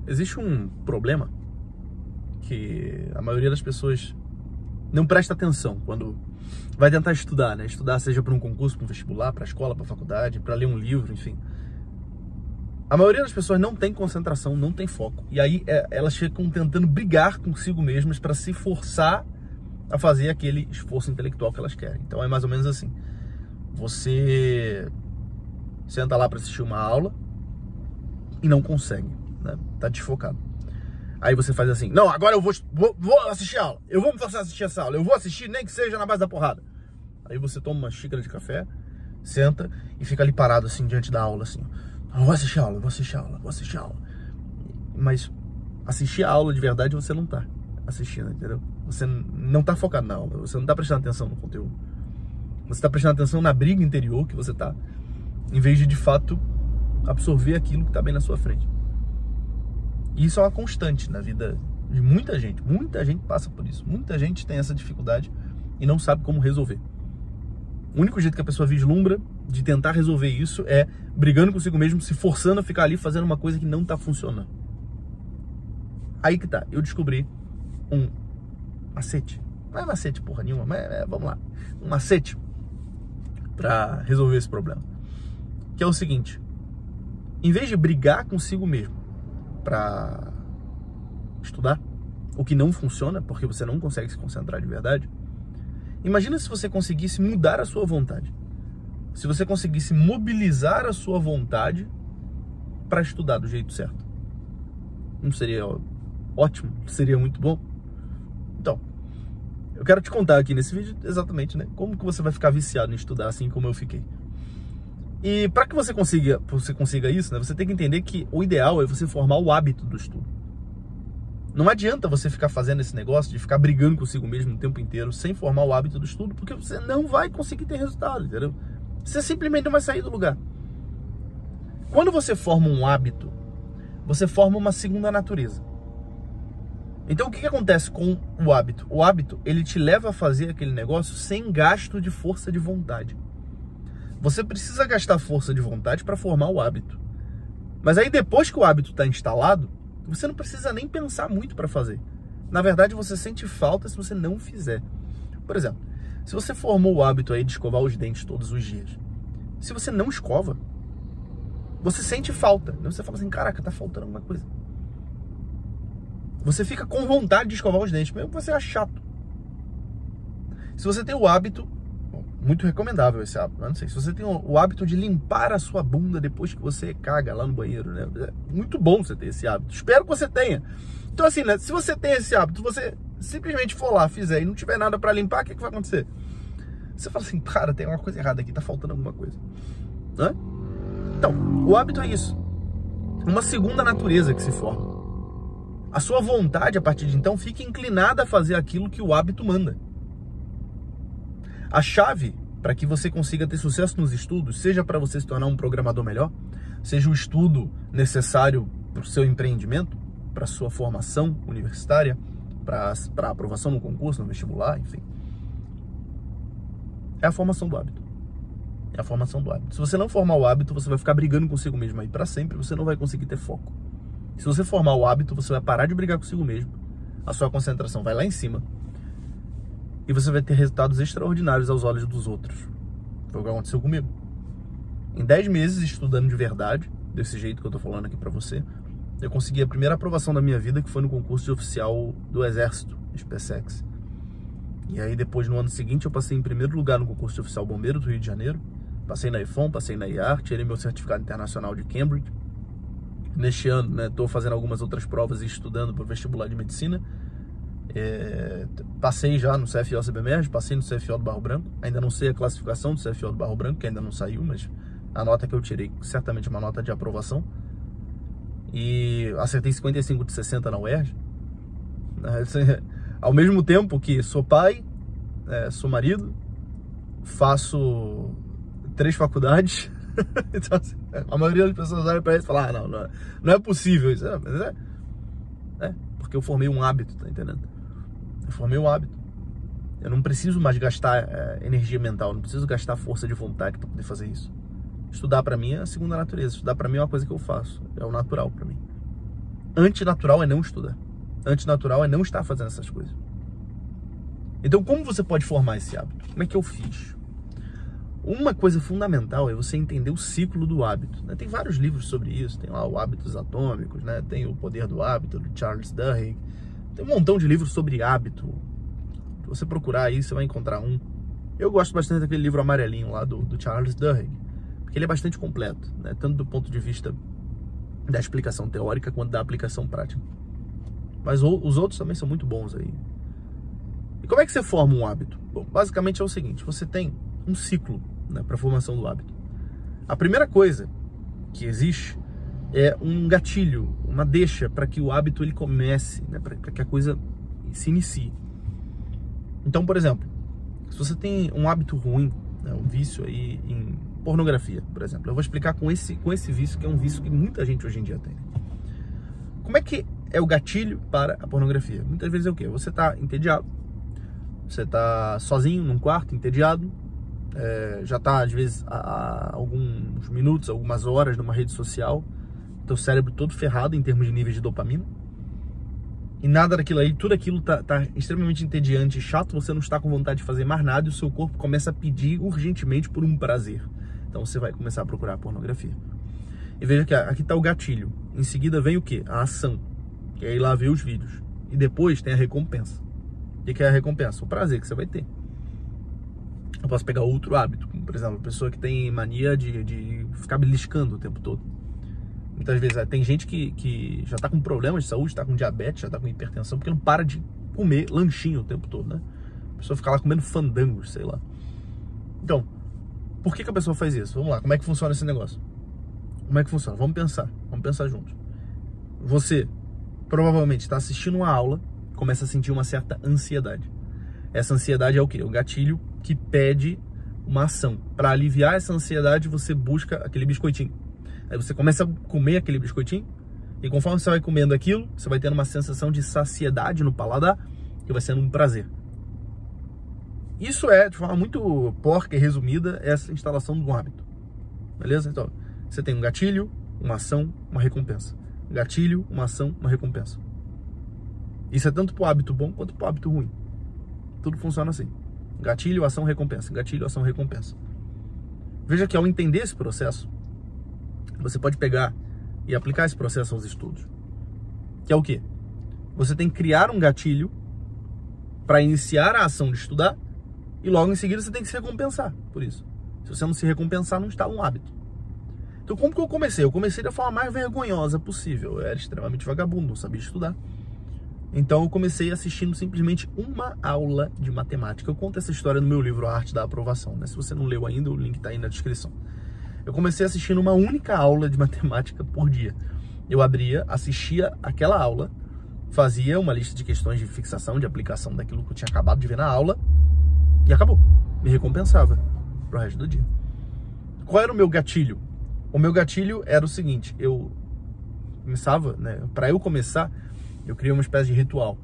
existe um problema que a maioria das pessoas não presta atenção quando vai tentar estudar, né? Estudar seja para um concurso, para um vestibular, para a escola, para a faculdade, para ler um livro, enfim. A maioria das pessoas não tem concentração, não tem foco. E aí elas ficam tentando brigar consigo mesmas para se forçar a fazer aquele esforço intelectual que elas querem. Então é mais ou menos assim. Você senta lá para assistir uma aula e não consegue, né? Tá desfocado. Aí você faz assim, não, agora eu vou assistir a aula. Eu vou me forçar a assistir essa aula. Eu vou assistir nem que seja na base da porrada. Aí você toma uma xícara de café, senta e fica ali parado assim diante da aula, assim. Eu vou assistir a aula, vou assistir a aula, vou assistir a aula. Mas assistir a aula de verdade você não tá assistindo, entendeu? Você não tá focado na aula, você não tá prestando atenção no conteúdo. Você tá prestando atenção na briga interior que você tá, em vez de fato absorver aquilo que tá bem na sua frente. E isso é uma constante na vida de muita gente passa por isso. Muita gente tem essa dificuldade e não sabe como resolver. O único jeito que a pessoa vislumbra de tentar resolver isso é brigando consigo mesmo, se forçando a ficar ali fazendo uma coisa que não tá funcionando. Aí que tá, eu descobri um macete. Não é macete porra nenhuma, mas vamos lá. Um macete pra resolver esse problema. Que é o seguinte: em vez de brigar consigo mesmo pra estudar, o que não funciona, porque você não consegue se concentrar de verdade, imagina se você conseguisse mudar a sua vontade. Se você conseguisse mobilizar a sua vontade para estudar do jeito certo. Não seria ótimo? Seria muito bom? Então, eu quero te contar aqui nesse vídeo exatamente, né, como que você vai ficar viciado em estudar assim como eu fiquei. E para que você consiga isso, né, você tem que entender que o ideal é você formar o hábito do estudo. Não adianta você ficar fazendo esse negócio de ficar brigando consigo mesmo o tempo inteiro sem formar o hábito do estudo, porque você não vai conseguir ter resultado, entendeu? Você simplesmente não vai sair do lugar. Quando você forma um hábito, você forma uma segunda natureza. Então o que acontece com o hábito? O hábito, ele te leva a fazer aquele negócio sem gasto de força de vontade. Você precisa gastar força de vontade para formar o hábito. Mas aí depois que o hábito está instalado, você não precisa nem pensar muito para fazer. Na verdade, você sente falta se você não fizer. Por exemplo, se você formou o hábito aí de escovar os dentes todos os dias, se você não escova, você sente falta. Você fala assim, caraca, tá faltando alguma coisa. Você fica com vontade de escovar os dentes, mesmo que você ache chato. Se você tem o hábito, muito recomendável esse hábito, não sei, se você tem o hábito de limpar a sua bunda depois que você caga lá no banheiro, né? É muito bom você ter esse hábito. Espero que você tenha. Então assim, né, se você tem esse hábito, você simplesmente for lá, fizer e não tiver nada para limpar, o que vai acontecer? Você fala assim, cara, tem uma coisa errada aqui, tá faltando alguma coisa. Né? Então, o hábito é isso. Uma segunda natureza que se forma. A sua vontade, a partir de então, fica inclinada a fazer aquilo que o hábito manda. A chave para que você consiga ter sucesso nos estudos, seja para você se tornar um programador melhor, seja o estudo necessário para o seu empreendimento, para a sua formação universitária, para a aprovação no concurso, no vestibular, enfim, é a formação do hábito. É a formação do hábito. Se você não formar o hábito, você vai ficar brigando consigo mesmo aí para sempre, você não vai conseguir ter foco. Se você formar o hábito, você vai parar de brigar consigo mesmo, a sua concentração vai lá em cima, e você vai ter resultados extraordinários aos olhos dos outros. Foi o que aconteceu comigo. Em 10 meses estudando de verdade, desse jeito que eu tô falando aqui pra você, eu consegui a primeira aprovação da minha vida, que foi no concurso de oficial do Exército, SpaceX. E aí depois, no ano seguinte, eu passei em primeiro lugar no concurso de oficial bombeiro do Rio de Janeiro. Passei na IFOM, passei na IAR, tirei meu certificado internacional de Cambridge. Neste ano, né, tô fazendo algumas outras provas e estudando para o vestibular de medicina. Passei já no CFO CBMERG, passei no CFO do Barro Branco. Ainda não sei a classificação do CFO do Barro Branco, que ainda não saiu, mas a nota que eu tirei, certamente uma nota de aprovação. E acertei 55 de 60 na UERJ. Ao mesmo tempo que sou pai, sou marido, faço 3 faculdades. Então, assim, a maioria das pessoas olha para isso e fala, não é possível isso. Mas porque eu formei um hábito, tá entendendo? Eu formei um hábito. Eu não preciso mais gastar energia mental, não preciso gastar força de vontade para poder fazer isso. Estudar para mim é a segunda natureza. Estudar para mim é uma coisa que eu faço, é o natural para mim. Antinatural é não estudar. Antinatural é não estar fazendo essas coisas. Então, como você pode formar esse hábito? Como é que eu fiz? Uma coisa fundamental é você entender o ciclo do hábito, né? Tem vários livros sobre isso. Tem lá o Hábitos Atômicos, né? Tem o Poder do Hábito, do Charles Duhigg. Tem um montão de livros sobre hábito. Se você procurar aí, você vai encontrar um. Eu gosto bastante daquele livro amarelinho lá do Charles Duhigg, porque ele é bastante completo, né? Tanto do ponto de vista da explicação teórica quanto da aplicação prática. Mas os outros também são muito bons aí. E como é que você forma um hábito? Bom, basicamente é o seguinte, você tem um ciclo, né, para a formação do hábito. A primeira coisa que existe é um gatilho, uma deixa para que o hábito ele comece, né, para que a coisa se inicie. Então, por exemplo, se você tem um hábito ruim, né, um vício aí em pornografia, por exemplo, eu vou explicar com esse vício, que é um vício que muita gente hoje em dia tem. Como é que é o gatilho para a pornografia? Muitas vezes é o quê? Você está entediado, você está sozinho num quarto, entediado, já está às vezes há alguns minutos, algumas horas numa rede social, teu cérebro todo ferrado em termos de níveis de dopamina, e nada daquilo aí, tudo aquilo tá extremamente entediante e chato, você não está com vontade de fazer mais nada e o seu corpo começa a pedir urgentemente por um prazer. Então você vai começar a procurar pornografia. E veja que aqui está o gatilho. Em seguida vem o quê? A ação. Que é ir lá ver os vídeos. E depois tem a recompensa. O que é a recompensa? O prazer que você vai ter. Eu posso pegar outro hábito, como por exemplo, a pessoa que tem mania de ficar beliscando o tempo todo. Muitas vezes tem gente que já está com problemas de saúde, está com diabetes, já está com hipertensão, porque não para de comer lanchinho o tempo todo, né? A pessoa fica lá comendo fandangos, sei lá. Então, por que a pessoa faz isso? Vamos lá, como é que funciona esse negócio? Como é que funciona? Vamos pensar juntos. Você provavelmente está assistindo uma aula, começa a sentir uma certa ansiedade. Essa ansiedade é o quê? O gatilho que pede uma ação. Para aliviar essa ansiedade, você busca aquele biscoitinho. Aí você começa a comer aquele biscoitinho, e conforme você vai comendo aquilo, você vai tendo uma sensação de saciedade no paladar, que vai sendo um prazer. Isso é, de forma muito porca e resumida, essa instalação de um hábito. Beleza? Então, você tem um gatilho, uma ação, uma recompensa. Gatilho, uma ação, uma recompensa. Isso é tanto para o hábito bom quanto para o hábito ruim. Tudo funciona assim. Gatilho, ação, recompensa. Gatilho, ação, recompensa. Veja que ao entender esse processo, você pode pegar e aplicar esse processo aos estudos. Que é o quê? Você tem que criar um gatilho para iniciar a ação de estudar e logo em seguida você tem que se recompensar por isso. Se você não se recompensar, não instala um hábito. Então como que eu comecei? Eu comecei da forma mais vergonhosa possível. Eu era extremamente vagabundo, não sabia estudar. Então eu comecei assistindo simplesmente uma aula de matemática. Eu conto essa história no meu livro A Arte da Aprovação, né? Se você não leu ainda, o link está aí na descrição. Eu comecei assistindo uma única aula de matemática por dia. Eu abria, assistia aquela aula, fazia uma lista de questões de fixação, de aplicação daquilo que eu tinha acabado de ver na aula e acabou. Me recompensava pro resto do dia. Qual era o meu gatilho? O meu gatilho era o seguinte, eu começava, né? Para eu começar, eu criei uma espécie de ritual.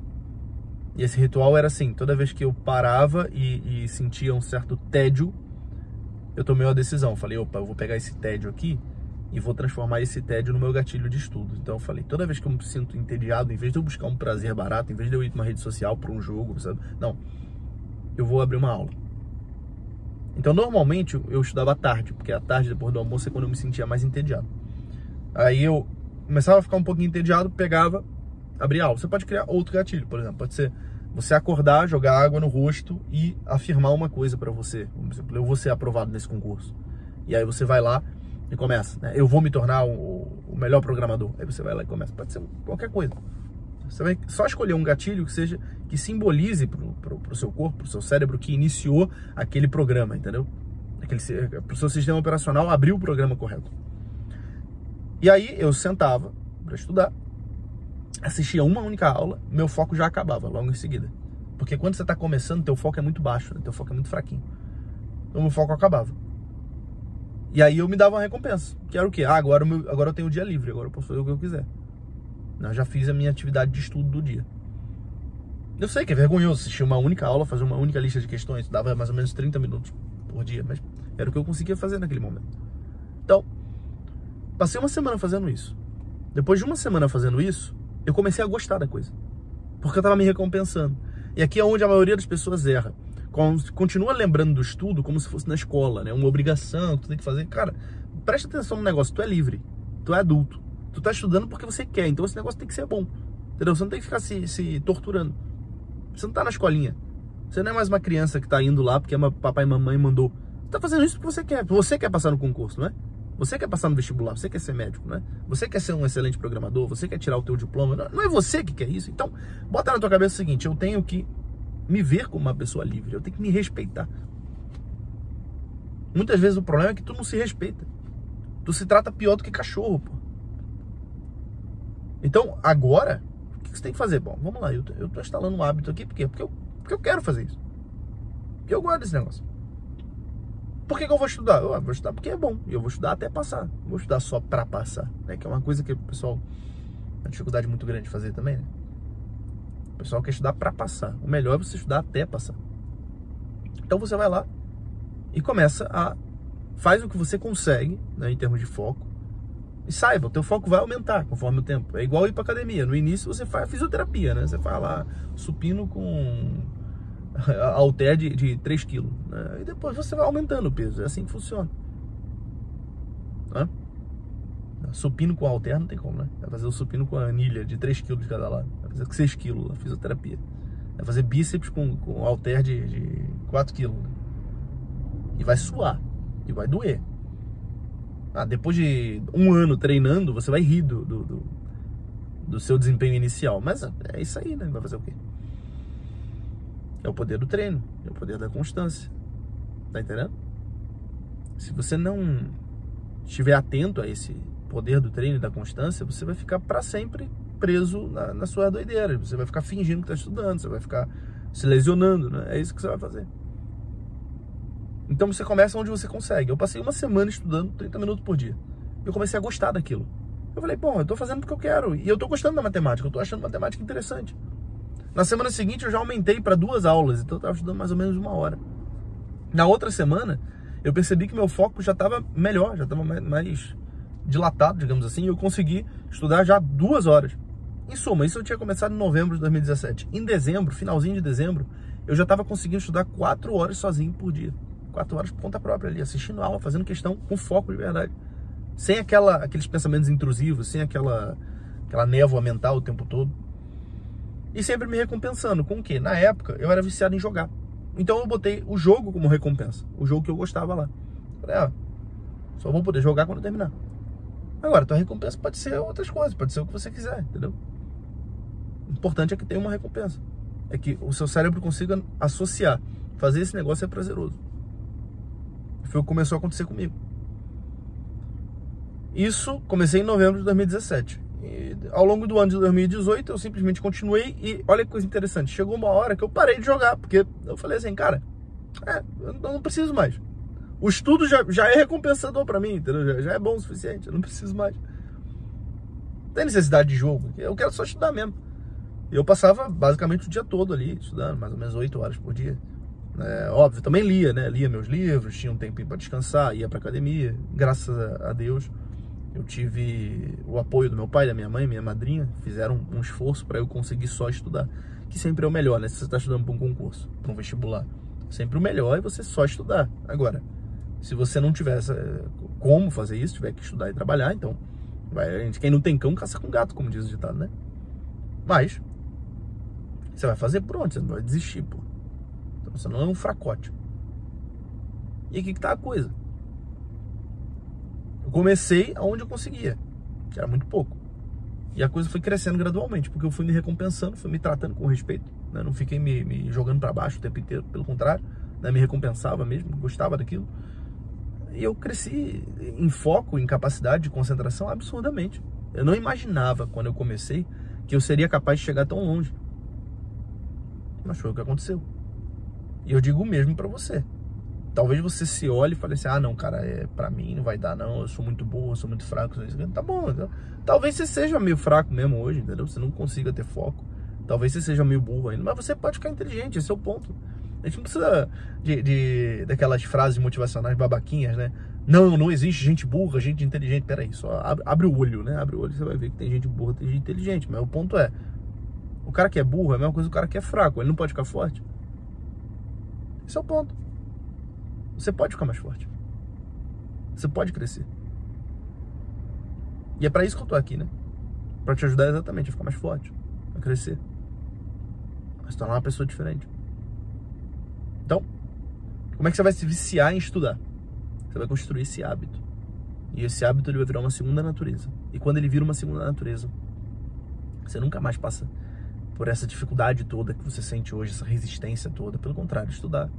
E esse ritual era assim, toda vez que eu parava e sentia um certo tédio, eu tomei uma decisão. Falei, opa, eu vou pegar esse tédio aqui e vou transformar esse tédio no meu gatilho de estudo. Então eu falei, toda vez que eu me sinto entediado, em vez de eu buscar um prazer barato, em vez de eu ir para uma rede social, para um jogo, sabe? Não, eu vou abrir uma aula. Então normalmente eu estudava à tarde, porque à tarde, depois do almoço, é quando eu me sentia mais entediado. Aí eu começava a ficar um pouquinho entediado, pegava, abria a aula. Você pode criar outro gatilho, por exemplo, pode ser você acordar, jogar água no rosto e afirmar uma coisa para você. Por exemplo, eu vou ser aprovado nesse concurso. E aí você vai lá e começa, né? Eu vou me tornar o melhor programador. Aí você vai lá e começa. Pode ser qualquer coisa. Você vai só escolher um gatilho que simbolize pro seu corpo, pro seu cérebro, que iniciou aquele programa, entendeu? Pro seu sistema operacional abrir o programa correto. E aí eu sentava para estudar, assistia uma única aula, meu foco já acabava logo em seguida. Porque quando você está começando, teu foco é muito baixo, né? Teu foco é muito fraquinho. Então meu foco acabava. E aí eu me dava uma recompensa, que era o quê? Agora eu tenho o dia livre, agora eu posso fazer o que eu quiser. Eu já fiz a minha atividade de estudo do dia. Eu sei que é vergonhoso assistir uma única aula, fazer uma única lista de questões, dava mais ou menos 30 minutos por dia, mas era o que eu conseguia fazer naquele momento. Então, passei uma semana fazendo isso. Depois de uma semana fazendo isso, eu comecei a gostar da coisa. Porque eu estava me recompensando. E aqui é onde a maioria das pessoas erra. Continua lembrando do estudo como se fosse na escola, né? Uma obrigação que tu tem que fazer. Cara, presta atenção no negócio. Tu é livre. Tu é adulto. Tu tá estudando porque você quer. Então esse negócio tem que ser bom. Entendeu? Você não tem que ficar se torturando. Você não tá na escolinha. Você não é mais uma criança que tá indo lá porque papai e mamãe mandou. Você tá fazendo isso porque você quer. Você quer passar no concurso, não é? Você quer passar no vestibular, você quer ser médico, né? Você quer ser um excelente programador, você quer tirar o teu diploma. Não é você que quer isso. Então, bota na tua cabeça o seguinte: eu tenho que me ver como uma pessoa livre, eu tenho que me respeitar. Muitas vezes o problema é que tu não se respeita. Tu se trata pior do que cachorro, pô. Então, agora, o que você tem que fazer? Bom, vamos lá, eu tô instalando um hábito aqui, por quê? Porque eu quero fazer isso. Porque eu gosto desse negócio. Por que eu vou estudar? Eu vou estudar porque é bom. E eu vou estudar até passar. Não vou estudar só pra passar, né? Que é uma coisa que o pessoal tem uma dificuldade muito grande de fazer também, né? O pessoal quer estudar pra passar. O melhor é você estudar até passar. Então você vai lá e começa faz o que você consegue, né, em termos de foco. E saiba, o teu foco vai aumentar conforme o tempo. É igual ir pra academia. No início você faz fisioterapia, né? Você faz lá supino com halter de 3 kg, né? E depois você vai aumentando o peso. É assim que funciona. Hã? Supino com halter não tem como, né? Vai fazer o supino com a anilha de 3 kg de cada lado. Vai fazer com 6 kg a fisioterapia. Vai fazer bíceps com halter de 4 kg. E vai suar. E vai doer. Depois de 1 ano treinando, você vai rir do seu desempenho inicial. Mas é isso aí, né? Vai fazer o quê? É o poder do treino, é o poder da constância. Tá entendendo? Se você não estiver atento a esse poder do treino e da constância, você vai ficar para sempre preso na sua doideira. Você vai ficar fingindo que tá estudando, você vai ficar se lesionando, né? É isso que você vai fazer. Então você começa onde você consegue. Eu passei uma semana estudando 30 minutos por dia. Eu comecei a gostar daquilo. Eu falei, bom, eu tô fazendo porque eu quero. E eu tô gostando da matemática, eu tô achando matemática interessante. Na semana seguinte eu já aumentei para 2 aulas, então eu estava estudando mais ou menos 1 hora. Na outra semana, eu percebi que meu foco já estava melhor, já estava mais dilatado, digamos assim, e eu consegui estudar já 2 horas. Em suma, isso eu tinha começado em novembro de 2017. Em dezembro, finalzinho de dezembro, eu já estava conseguindo estudar 4 horas sozinho por dia. 4 horas por conta própria ali, assistindo aula, fazendo questão com foco de verdade. Sem aqueles pensamentos intrusivos, sem aquela névoa mental o tempo todo. E sempre me recompensando. Com o quê? Na época, eu era viciado em jogar. Então eu botei o jogo como recompensa. O jogo que eu gostava lá. Falei, só vou poder jogar quando eu terminar. Agora, tua recompensa pode ser outras coisas. Pode ser o que você quiser, entendeu? O importante é que tenha uma recompensa. É que o seu cérebro consiga associar. Fazer esse negócio é prazeroso. Foi o que começou a acontecer comigo. Isso comecei em novembro de 2017. E ao longo do ano de 2018 eu simplesmente continuei. E olha que coisa interessante, chegou uma hora que eu parei de jogar, porque eu falei assim, cara, eu não preciso mais. O estudo já é recompensador pra mim, entendeu? Já é bom o suficiente, eu não preciso mais. Não tem necessidade de jogo, eu quero só estudar mesmo. E eu passava basicamente o dia todo ali estudando, mais ou menos 8 horas por dia. Óbvio, também lia, né? Lia meus livros, tinha um tempinho para descansar, ia pra academia. Graças a Deus, eu tive o apoio do meu pai, da minha mãe, minha madrinha. Fizeram um esforço para eu conseguir só estudar, que sempre é o melhor, né? Se você está estudando para um concurso, para um vestibular, sempre o melhor é você só estudar. Agora, se você não tiver como fazer isso, tiver que estudar e trabalhar, então quem não tem cão caça com gato, como diz o ditado, né? Mas você vai fazer por onde? Você não vai desistir, pô. Então você não é um fracote. E aqui que tá a coisa. Eu comecei aonde eu conseguia, que era muito pouco. E a coisa foi crescendo gradualmente, porque eu fui me recompensando, fui me tratando com respeito, né? Não fiquei me jogando para baixo o tempo inteiro, pelo contrário, né? Me recompensava mesmo, gostava daquilo. E eu cresci em foco, em capacidade de concentração absurdamente. Eu não imaginava, quando eu comecei, que eu seria capaz de chegar tão longe. Mas foi o que aconteceu. E eu digo o mesmo pra você. Talvez você se olhe e fale assim, não, cara, pra mim não vai dar não, eu sou muito burro, eu sou muito fraco. Tá bom, então, talvez você seja meio fraco mesmo hoje, entendeu? Você não consiga ter foco. Talvez você seja meio burro ainda, mas você pode ficar inteligente, esse é o ponto. A gente não precisa daquelas frases motivacionais babaquinhas, né? Não existe gente burra, gente inteligente. Peraí, só abre o olho, né? Abre o olho, você vai ver que tem gente burra, tem gente inteligente. Mas o ponto é, o cara que é burro é a mesma coisa do cara que é fraco. Ele não pode ficar forte. Esse é o ponto. Você pode ficar mais forte. Você pode crescer. E é pra isso que eu tô aqui, né? Pra te ajudar exatamente a ficar mais forte, a crescer, a se tornar uma pessoa diferente. Então, como é que você vai se viciar em estudar? Você vai construir esse hábito. E esse hábito ele vai virar uma segunda natureza. E quando ele vira uma segunda natureza, você nunca mais passa por essa dificuldade toda que você sente hoje, essa resistência toda. Pelo contrário, estudar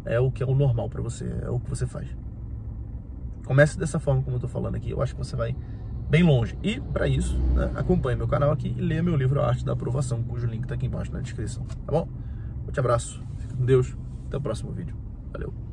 é o que é o normal pra você, é o que você faz. Comece dessa forma como eu tô falando aqui, eu acho que você vai bem longe. E para isso, né, acompanhe meu canal aqui e leia meu livro A Arte da Aprovação, cujo link tá aqui embaixo na descrição, tá bom? Forte abraço, fique com Deus, até o próximo vídeo. Valeu!